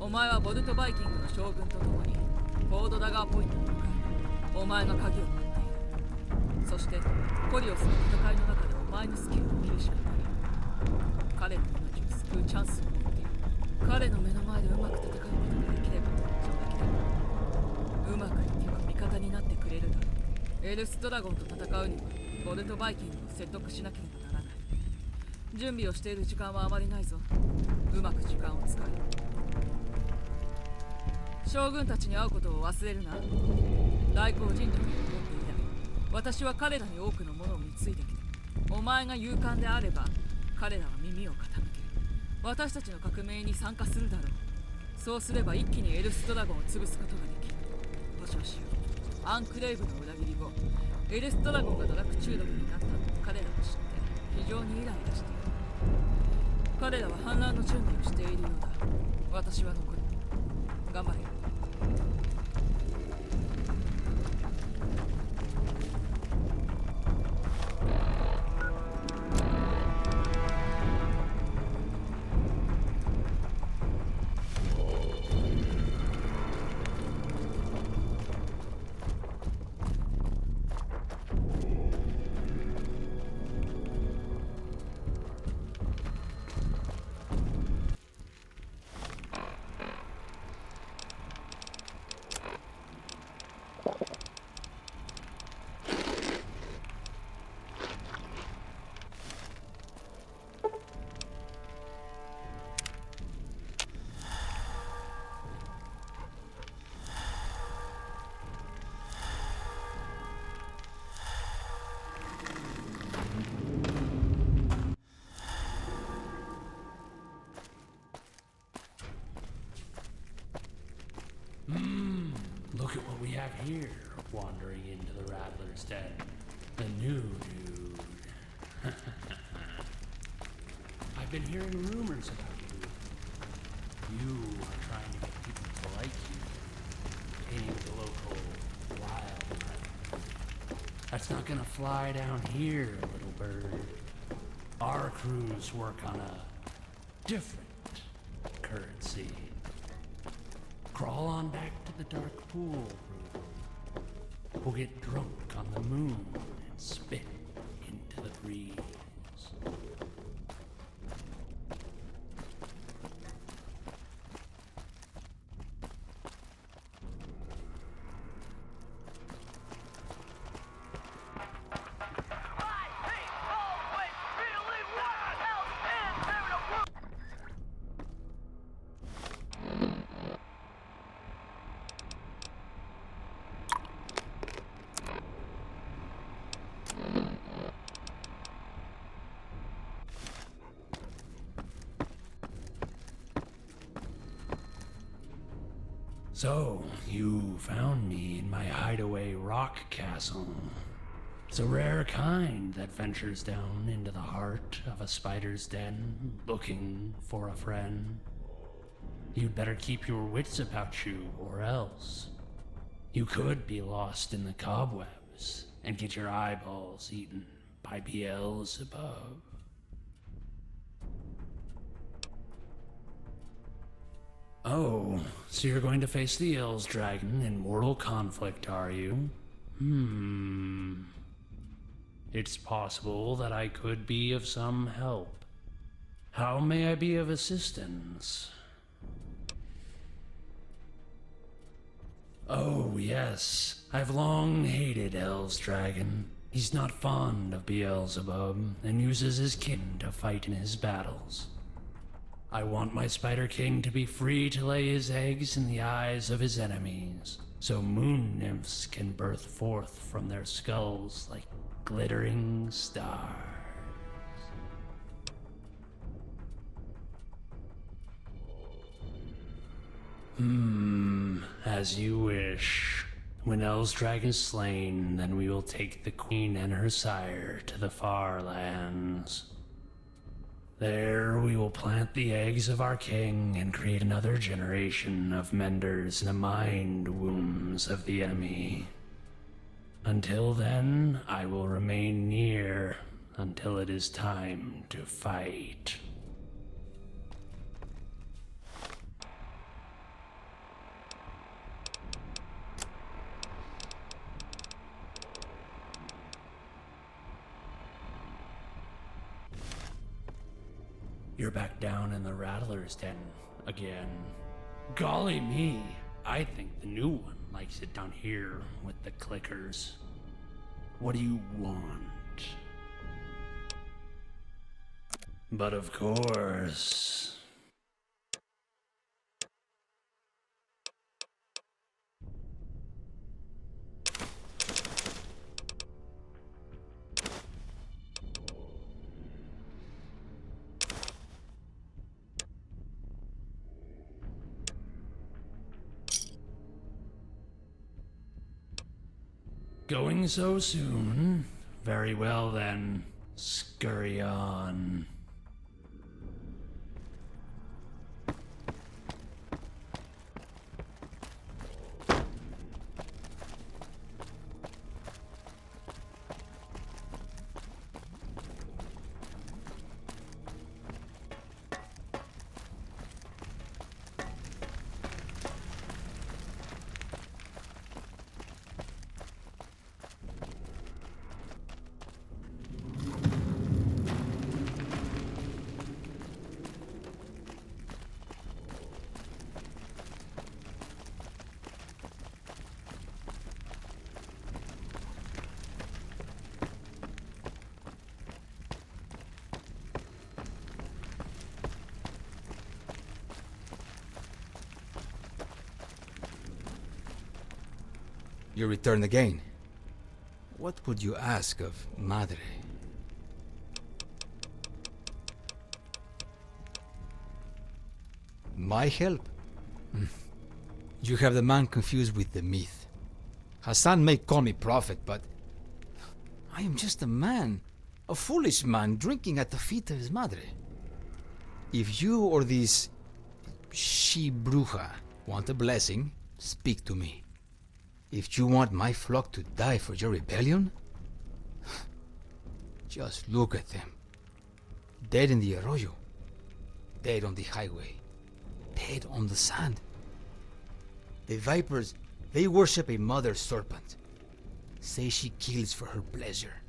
お前はボルトバイキングの将軍と共にフォードダガーポイントに向かい、お前が鍵を持っている。そしてコリオスの戦いの中でお前のスキルを見るしかない。彼の命を救うチャンスを持っている。彼の目の前でうまく戦うことができればそれだけだ。うまくいけば味方になってくれるだろう。エルスドラゴンと戦うにはボルトバイキングを説得しなければならない。準備をしている時間はあまりないぞ。うまく時間を使え。将軍たちに会うことを忘れるな。大光神社に戻って以来、私は彼らに多くのものを貢いできた。お前が勇敢であれば彼らは耳を傾ける。私たちの革命に参加するだろう。そうすれば一気にエルスドラゴンを潰すことができる。保証しよう。アンクレイブの裏切り後、エルスドラゴンがドラッグ中毒になったと彼らは知って非常にイライラしている。彼らは反乱の準備をしているようだ。私は残る。頑張れ。Look at what we have here, wandering into the Rattler's Den. The new dude. I've been hearing rumors about you. You are trying to get people to like you, painting the local wild. That's not gonna fly down here, little bird. Our crews work on a different currency. Crawl on back to the dark pool, we'll get drunk on the moon and spit into the breeze. So, you found me in my hideaway rock castle. It's a rare kind that ventures down into the heart of a spider's den, looking for a friend. You'd better keep your wits about you, or else you could be lost in the cobwebs and get your eyeballs eaten by Beelzebub. Oh, so you're going to face the Elves Dragon in mortal conflict, are you? It's possible that I could be of some help. How may I be of assistance? Oh, yes. I've long hated Elves Dragon. He's not fond of Beelzebub and uses his kin to fight in his battles. I want my Spider King to be free to lay his eggs in the eyes of his enemies, so moon nymphs can birth forth from their skulls like glittering stars. As you wish. When El's dragon is slain, then we will take the queen and her sire to the far lands. There we will plant the eggs of our king and create another generation of menders in the mind wombs of the enemy. Until then, I will remain near until it is time to fight. You're back down in the Rattler's den again. Golly me, I think the new one likes it down here with the clickers. What do you want? But of course... Going so soon? Very well then. Scurry on. You return again. What would you ask of Madre? My help? You have the man confused with the myth. Hassan may call me prophet, but I am just a man, a foolish man drinking at the feet of his madre. If you or this she-bruja want a blessing, speak to me. If you want my flock to die for your rebellion, just look at them. Dead in the arroyo, dead on the highway, dead on the sand. The vipers, they worship a mother serpent. Say she kills for her pleasure.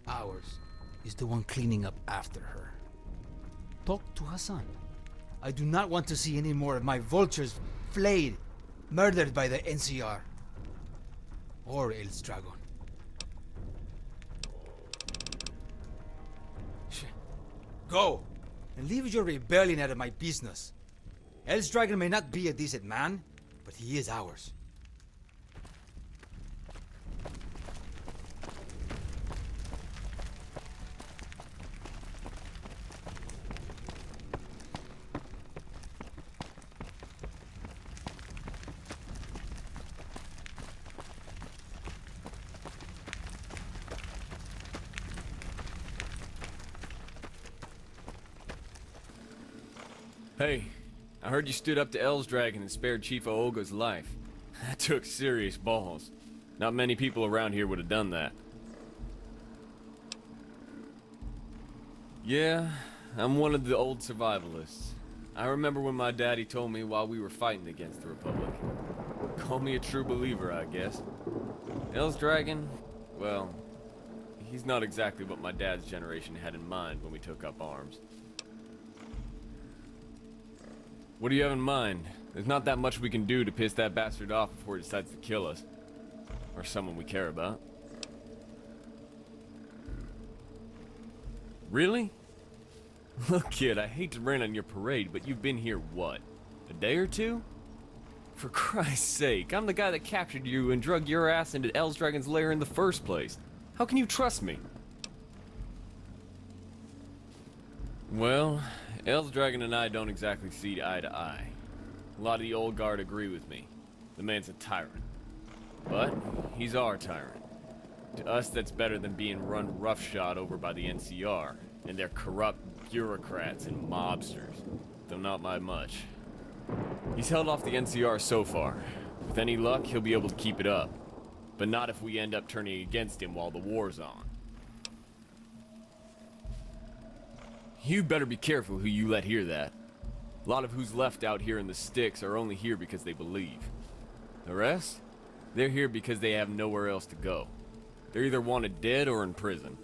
Ours is the one cleaning up after her. Talk to Hassan. I do not want to see any more of my vultures flayed, murdered by the NCR. Or El Dragon. Go! And leave your rebellion out of my business. El Dragon may not be a decent man, but he is ours. Hey, I heard you stood up to El's Dragon and spared Chief Olga's life. That took serious balls. Not many people around here would have done that. Yeah, I'm one of the old survivalists. I remember when my daddy told me while we were fighting against the Republic. Call me a true believer, I guess. El's Dragon, well, he's not exactly what my dad's generation had in mind when we took up arms. What do you have in mind? There's not that much we can do to piss that bastard off before he decides to kill us. Or someone we care about. Really? Look, kid, I hate to rain on your parade, but you've been here, what? A day or two? For Christ's sake, I'm the guy that captured you and drug your ass into El's Dragon's lair in the first place. How can you trust me? Well, El's Dragon and I don't exactly see eye to eye. A lot of the old guard agree with me. The man's a tyrant. But he's our tyrant. To us, that's better than being run roughshod over by the NCR and their corrupt bureaucrats and mobsters. Though not by much. He's held off the NCR so far. With any luck, he'll be able to keep it up. But not if we end up turning against him while the war's on. You better be careful who you let hear that. A lot of who's left out here in the sticks are only here because they believe. The rest? They're here because they have nowhere else to go. They're either wanted dead or in prison.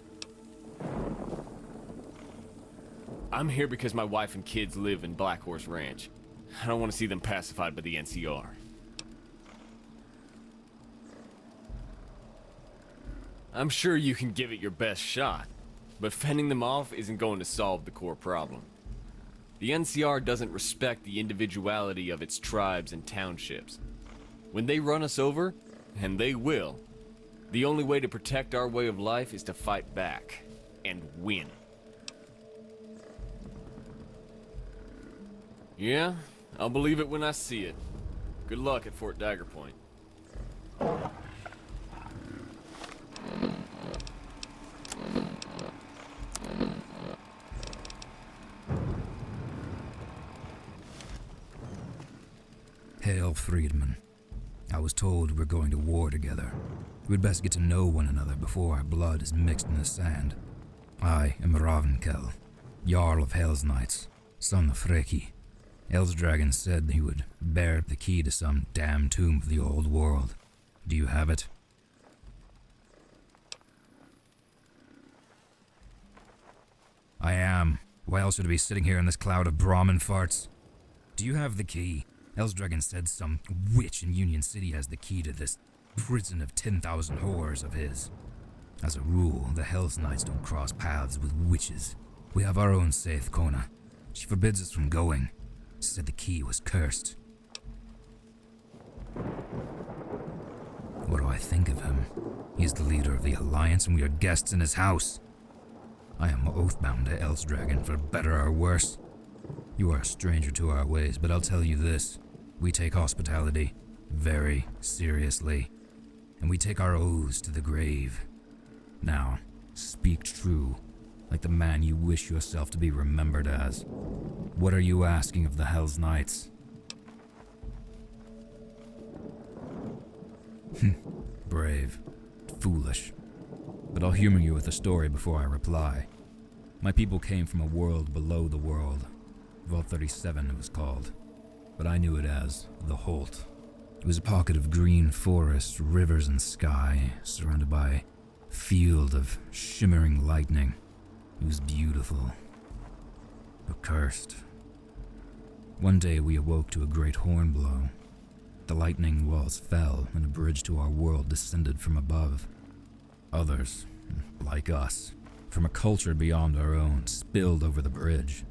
I'm here because my wife and kids live in Black Horse Ranch. I don't want to see them pacified by the NCR. I'm sure you can give it your best shot, but fending them off isn't going to solve the core problem. The NCR doesn't respect the individuality of its tribes and townships. When they run us over, and they will, the only way to protect our way of life is to fight back and win. Yeah, I'll believe it when I see it. Good luck at Fort Dagger Point. Hail, Friedman. I was told we're going to war together. We'd best get to know one another before our blood is mixed in the sand. I am Hrafnkel, Jarl of Hell's Knights, son of Freki. Eldragon said he would bear the key to some damn tomb of the old world. Do you have it? I am. Why else would I be sitting here in this cloud of Brahmin farts? Do you have the key? Eldragon said some witch in Union City has the key to this prison of 10,000 whores of his. As a rule, the Hell's Knights don't cross paths with witches. We have our own Saith Kona. She forbids us from going. Said the key was cursed. What do I think of him? He is the leader of the Alliance and we are guests in his house. I am oathbound to Eldragon for better or worse. You are a stranger to our ways, but I'll tell you this. We take hospitality very seriously, and we take our oaths to the grave. Now, speak true, like the man you wish yourself to be remembered as. What are you asking of the Hell's Knights? Brave. Foolish. But I'll humor you with a story before I reply. My people came from a world below the world. Vault 37 it was called, but I knew it as the Holt. It was a pocket of green forest, rivers and sky, surrounded by a field of shimmering lightning. It was beautiful, but cursed. One day we awoke to a great horn blow. The lightning walls fell and a bridge to our world descended from above. Others, like us, from a culture beyond our own, spilled over the bridge.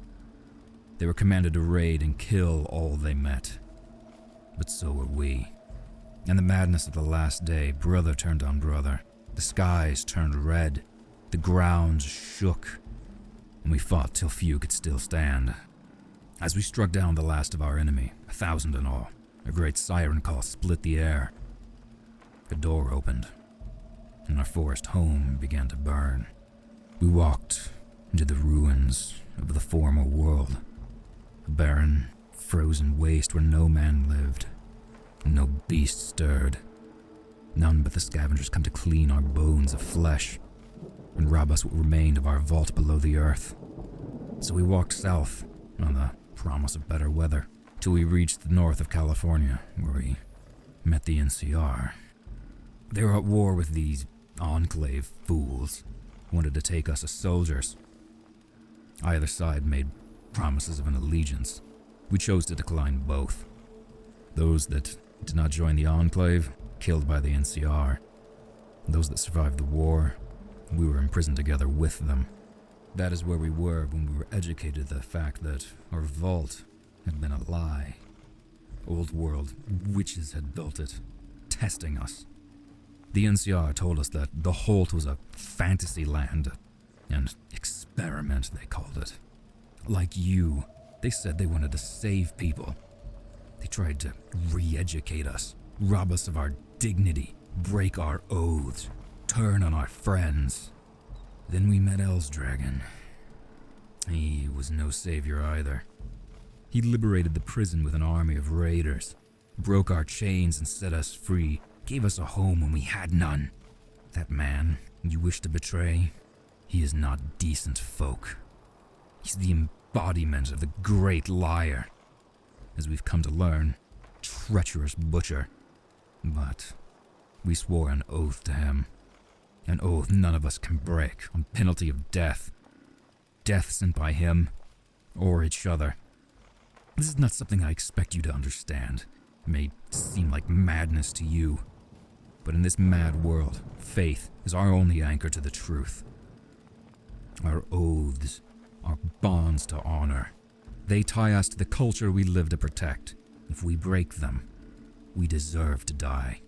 They were commanded to raid and kill all they met. But so were we. In the madness of the last day, brother turned on brother. The skies turned red. The ground shook. And we fought till few could still stand. As we struck down the last of our enemy, 1,000 in all, a great siren call split the air. A door opened, and our forest home began to burn. We walked into the ruins of the former world. A barren, frozen waste where no man lived, and no beast stirred. None but the scavengers come to clean our bones of flesh, and rob us what remained of our vault below the earth. So we walked south, on the promise of better weather, till we reached the north of California, where we met the NCR. They were at war with these Enclave fools, who wanted to take us as soldiers. Either side made promises of an allegiance. We chose to decline both. Those that did not join the Enclave, killed by the NCR. Those that survived the war, we were imprisoned together with them. That is where we were when we were educated to the fact that our vault had been a lie. Old world witches had built it, testing us. The NCR told us that the Holt was a fantasy land, an experiment they called it. Like you, they said they wanted to save people. They tried to re-educate us, rob us of our dignity, break our oaths, turn on our friends. Then we met Eldragon. He was no savior either. He liberated the prison with an army of raiders, broke our chains and set us free, gave us a home when we had none. That man you wish to betray, he is not decent folk. He's the embodiment of the great liar. As we've come to learn, treacherous butcher. But we swore an oath to him. An oath none of us can break, on penalty of death. Death sent by him, or each other. This is not something I expect you to understand. It may seem like madness to you, but in this mad world, faith is our only anchor to the truth. Our oaths, our bonds to honor, they tie us to the culture we live to protect. If we break them, we deserve to die.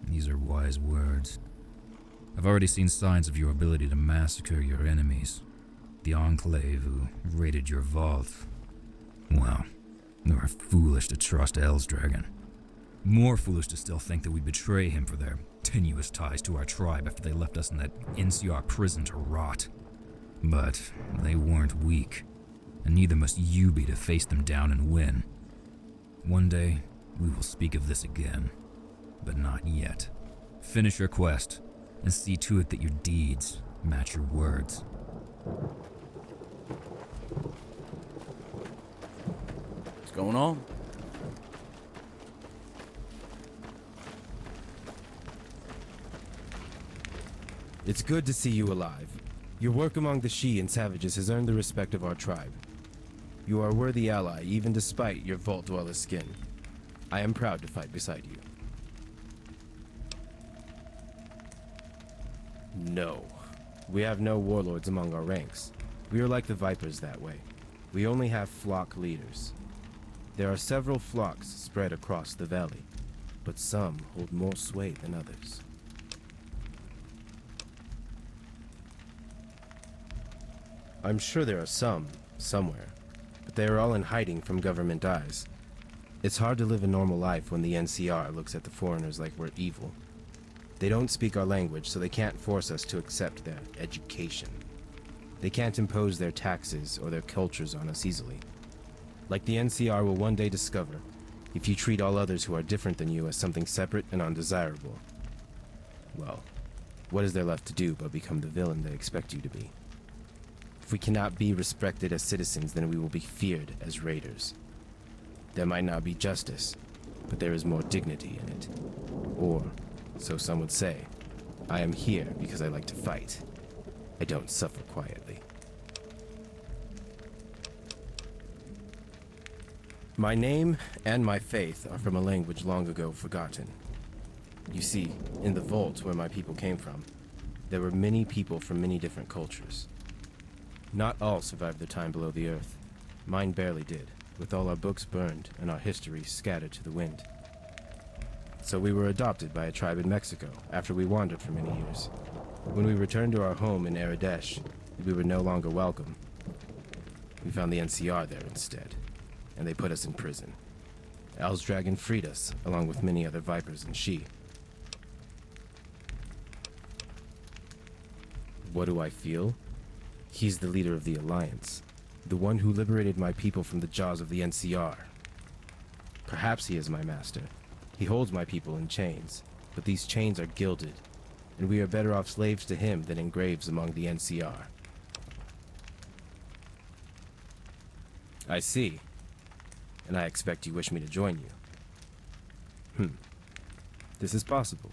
These are wise words. I've already seen signs of your ability to massacre your enemies. The Enclave who raided your vault. Well, they were foolish to trust Elsdragon. More foolish to still think that we betray him for their tenuous ties to our tribe after they left us in that NCR prison to rot. But they weren't weak, and neither must you be to face them down and win. One day, we will speak of this again, but not yet. Finish your quest, and see to it that your deeds match your words. What's going on? It's good to see you alive. Your work among the Shi and savages has earned the respect of our tribe. You are a worthy ally, even despite your vault dweller's skin. I am proud to fight beside you. No. We have no warlords among our ranks. We are like the Vipers that way. We only have flock leaders. There are several flocks spread across the valley, but some hold more sway than others. I'm sure there are some, somewhere, but they are all in hiding from government eyes. It's hard to live a normal life when the NCR looks at the foreigners like we're evil. They don't speak our language, so they can't force us to accept their education. They can't impose their taxes or their cultures on us easily. Like the NCR will one day discover, if you treat all others who are different than you as something separate and undesirable, well, what is there left to do but become the villain they expect you to be? If we cannot be respected as citizens, then we will be feared as raiders. There might not be justice, but there is more dignity in it. Or, so some would say, I am here because I like to fight. I don't suffer quietly. My name and my faith are from a language long ago forgotten. You see, in the vault where my people came from, there were many people from many different cultures. Not all survived their time below the earth. Mine barely did, with all our books burned and our history scattered to the wind. So we were adopted by a tribe in Mexico after we wandered for many years. When we returned to our home in Aradesh, we were no longer welcome. We found the NCR there instead, and they put us in prison. Elsdragon freed us, along with many other Vipers and Shi. What do I feel? He's the leader of the Alliance, the one who liberated my people from the jaws of the NCR. Perhaps he is my master. He holds my people in chains, but these chains are gilded, and we are better off slaves to him than engraves among the NCR. I see. And I expect you wish me to join you. This is possible.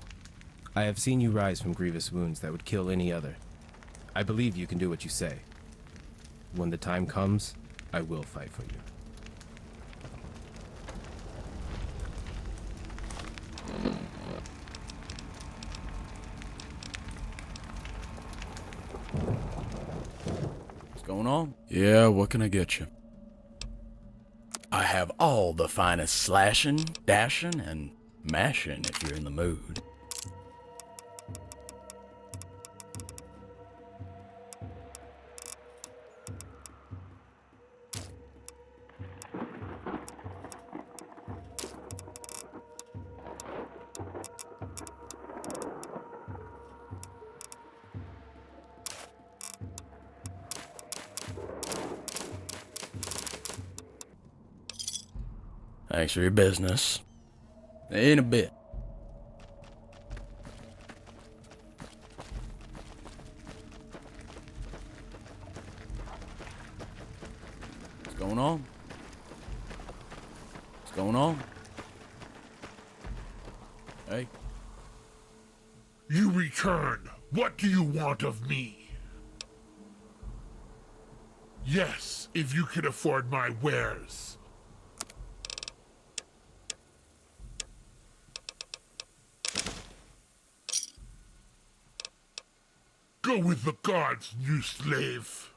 I have seen you rise from grievous wounds that would kill any other. I believe you can do what you say. When the time comes, I will fight for you. What's going on? Yeah, what can I get you? I have all the finest slashing, dashing, and mashing if you're in the mood. Thanks for your business. In a bit. What's going on? What's going on? Hey. You return. What do you want of me? Yes, if you can afford my wares. Go with the gods, new slave.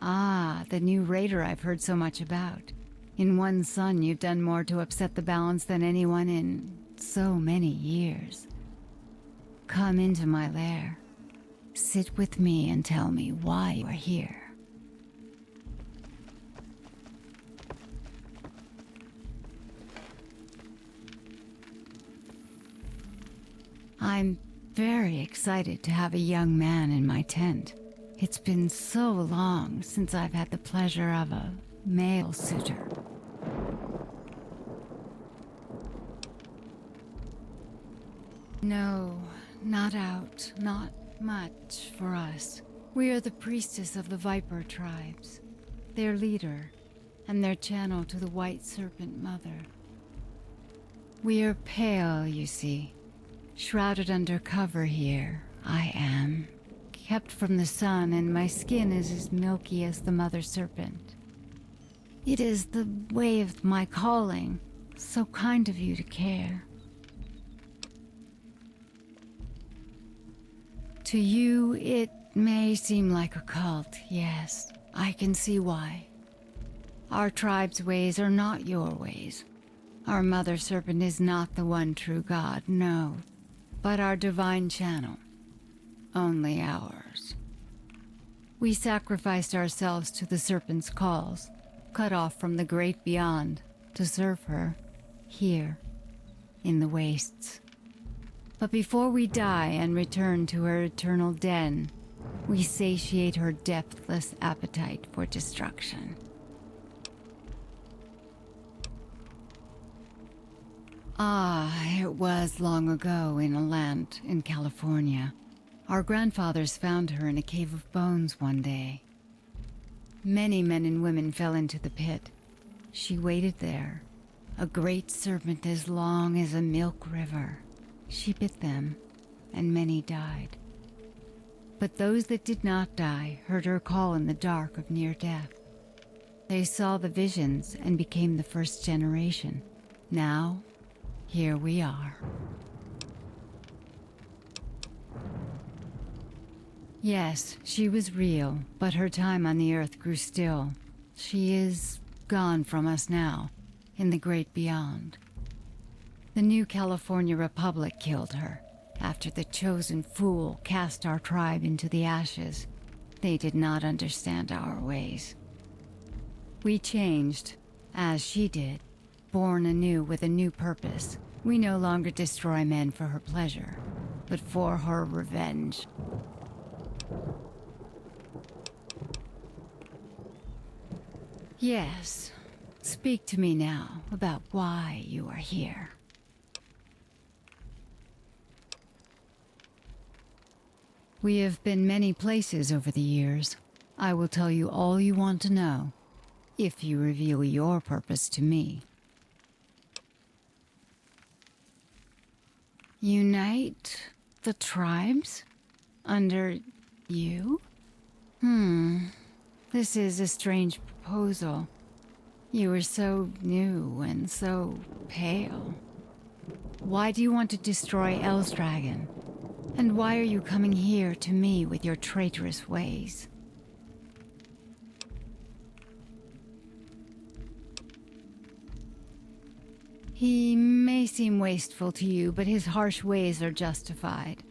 Ah, the new raider I've heard so much about. In one sun, you've done more to upset the balance than anyone in so many years. Come into my lair. Sit with me and tell me why you are here. I'm very excited to have a young man in my tent. It's been so long since I've had the pleasure of a male suitor. No, not out, not much for us. We are the priestess of the Viper tribes, their leader, and their channel to the White Serpent Mother. We are pale, you see. Shrouded under cover here, I am. Kept from the sun, and my skin is as milky as the Mother Serpent. It is the way of my calling. So kind of you to care. To you, it may seem like a cult, yes. I can see why. Our tribe's ways are not your ways. Our Mother Serpent is not the one true God, no. But our divine channel. Only ours. We sacrificed ourselves to the Serpent's calls, cut off from the great beyond, to serve her, here, in the wastes. But before we die and return to her eternal den, we satiate her depthless appetite for destruction. It was long ago in a land in California. Our grandfathers found her in a cave of bones one day. Many men and women fell into the pit. She waited there, a great serpent as long as a milk river. She bit them, and many died. But those that did not die heard her call in the dark of near death. They saw the visions and became the first generation. Now, here we are. Yes, she was real, but her time on the earth grew still. She is gone from us now, in the great beyond. The new California Republic killed her, after the chosen fool cast our tribe into the ashes. They did not understand our ways. We changed, as she did, born anew with a new purpose. We no longer destroy men for her pleasure, but for her revenge. Yes, speak to me now about why you are here. We have been many places over the years. I will tell you all you want to know, if you reveal your purpose to me. Unite the tribes? Under you? This is a strange proposal. You are so new and so pale. Why do you want to destroy Elsdragon? And why are you coming here to me with your traitorous ways? He may seem wasteful to you, but his harsh ways are justified.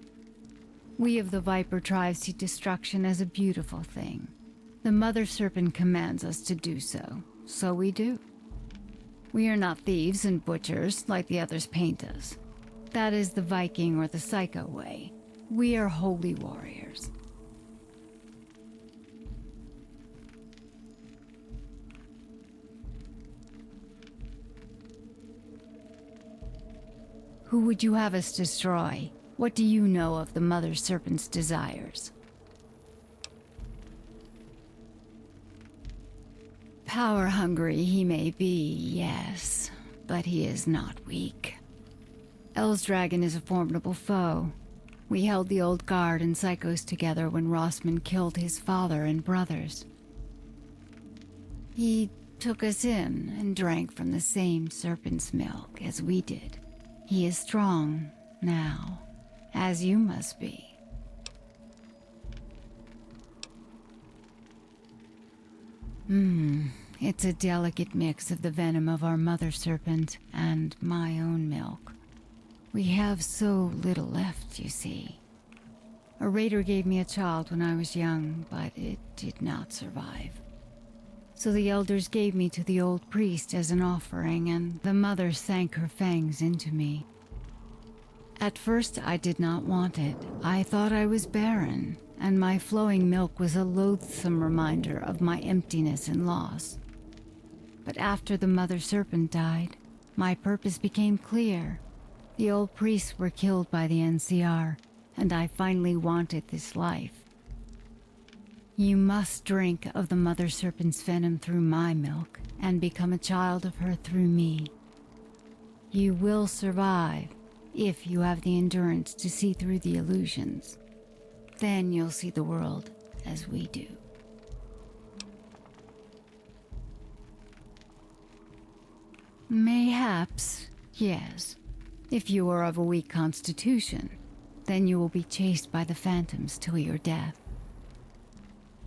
We of the Viper tribe see destruction as a beautiful thing. The Mother Serpent commands us to do so, so we do. We are not thieves and butchers like the others paint us. That is the Viking or the Psycho way. We are holy warriors. Who would you have us destroy? What do you know of the Mother Serpent's desires? Power-hungry he may be, yes, but he is not weak. Elsdragon is a formidable foe. We held the old guard and psychos together when Rossman killed his father and brothers. He took us in and drank from the same serpent's milk as we did. He is strong now, as you must be. It's a delicate mix of the venom of our mother serpent and my own milk. We have so little left, you see. A raider gave me a child when I was young, but it did not survive. So the elders gave me to the old priest as an offering, and the mother sank her fangs into me. At first, I did not want it. I thought I was barren, and my flowing milk was a loathsome reminder of my emptiness and loss. But after the mother serpent died, my purpose became clear. The old priests were killed by the NCR, and I finally wanted this life. You must drink of the mother serpent's venom through my milk, and become a child of her through me. You will survive, if you have the endurance to see through the illusions. Then you'll see the world as we do. Mayhaps, yes. If you are of a weak constitution, then you will be chased by the phantoms till your death.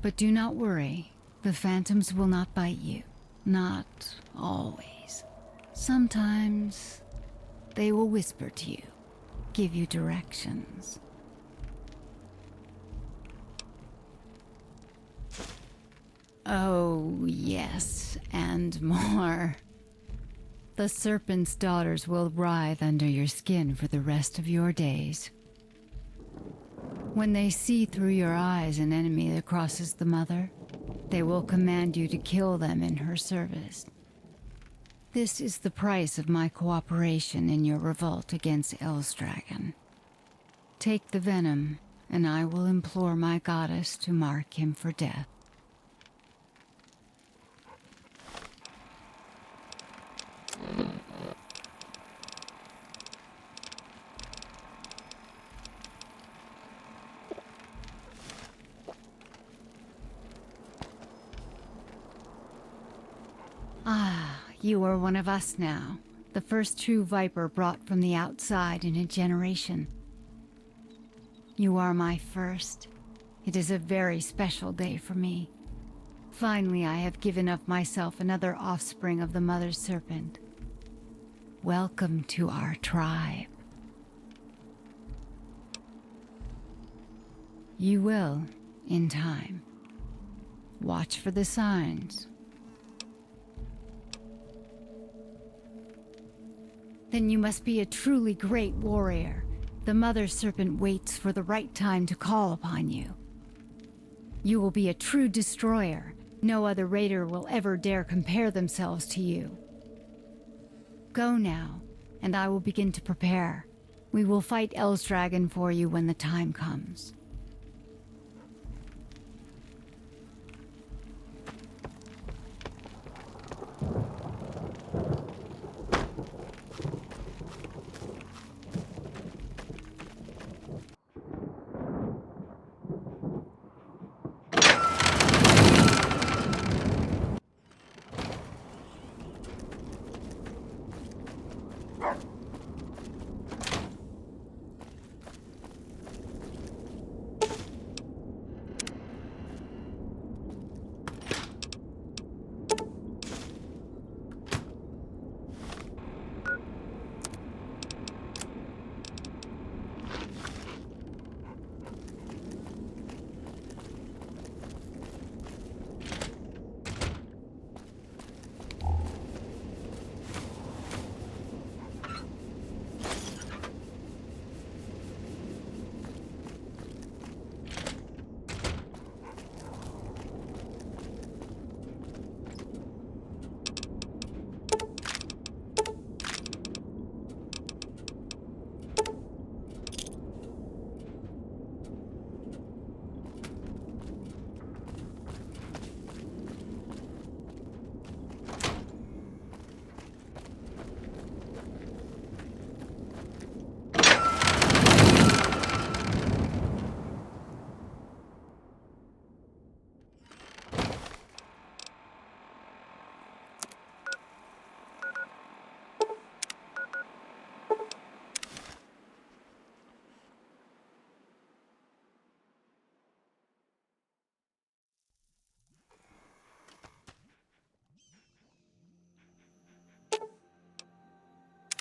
But do not worry, the phantoms will not bite you. Not always. Sometimes they will whisper to you, give you directions. Oh, yes, and more. The serpent's daughters will writhe under your skin for the rest of your days. When they see through your eyes an enemy that crosses the mother, they will command you to kill them in her service. This is the price of my cooperation in your revolt against Eldragon. Take the venom, and I will implore my goddess to mark him for death. Ah, you are one of us now. The first true Viper brought from the outside in a generation. You are my first. It is a very special day for me. Finally, I have given of myself another offspring of the Mother Serpent. Welcome to our tribe. You will, in time. Watch for the signs. Then you must be a truly great warrior. The Mother Serpent waits for the right time to call upon you. You will be a true destroyer. No other raider will ever dare compare themselves to you. Go now, and I will begin to prepare. We will fight Eldragon for you when the time comes.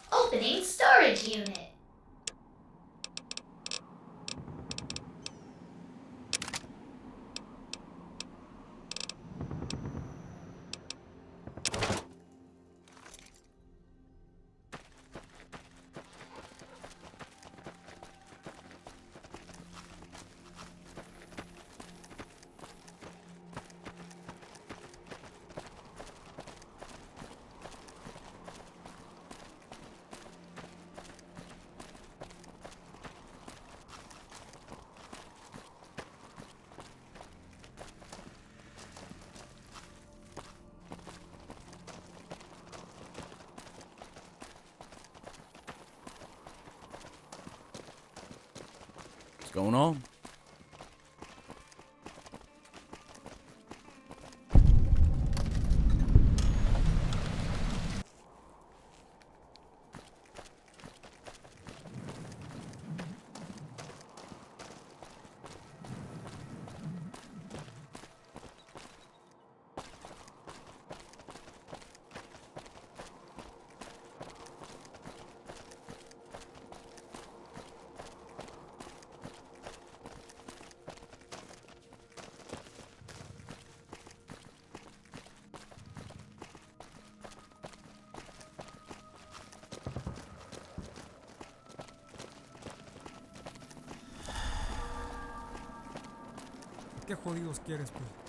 Opening storage unit. What's going on? ¿Qué jodidos quieres, pues?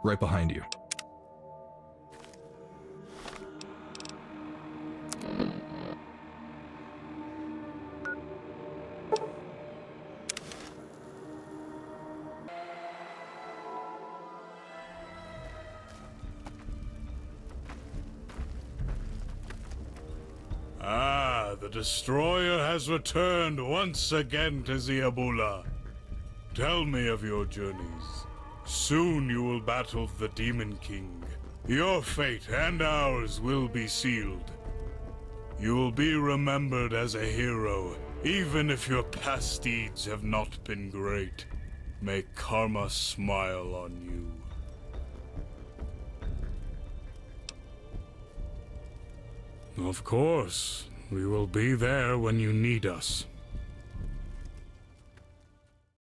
Right behind you. Ah, the Destroyer has returned once again to Ziabula. Tell me of your journeys. Soon you will battle the Demon King. Your fate and ours will be sealed. You will be remembered as a hero, even if your past deeds have not been great. May karma smile on you. Of course. We will be there when you need us.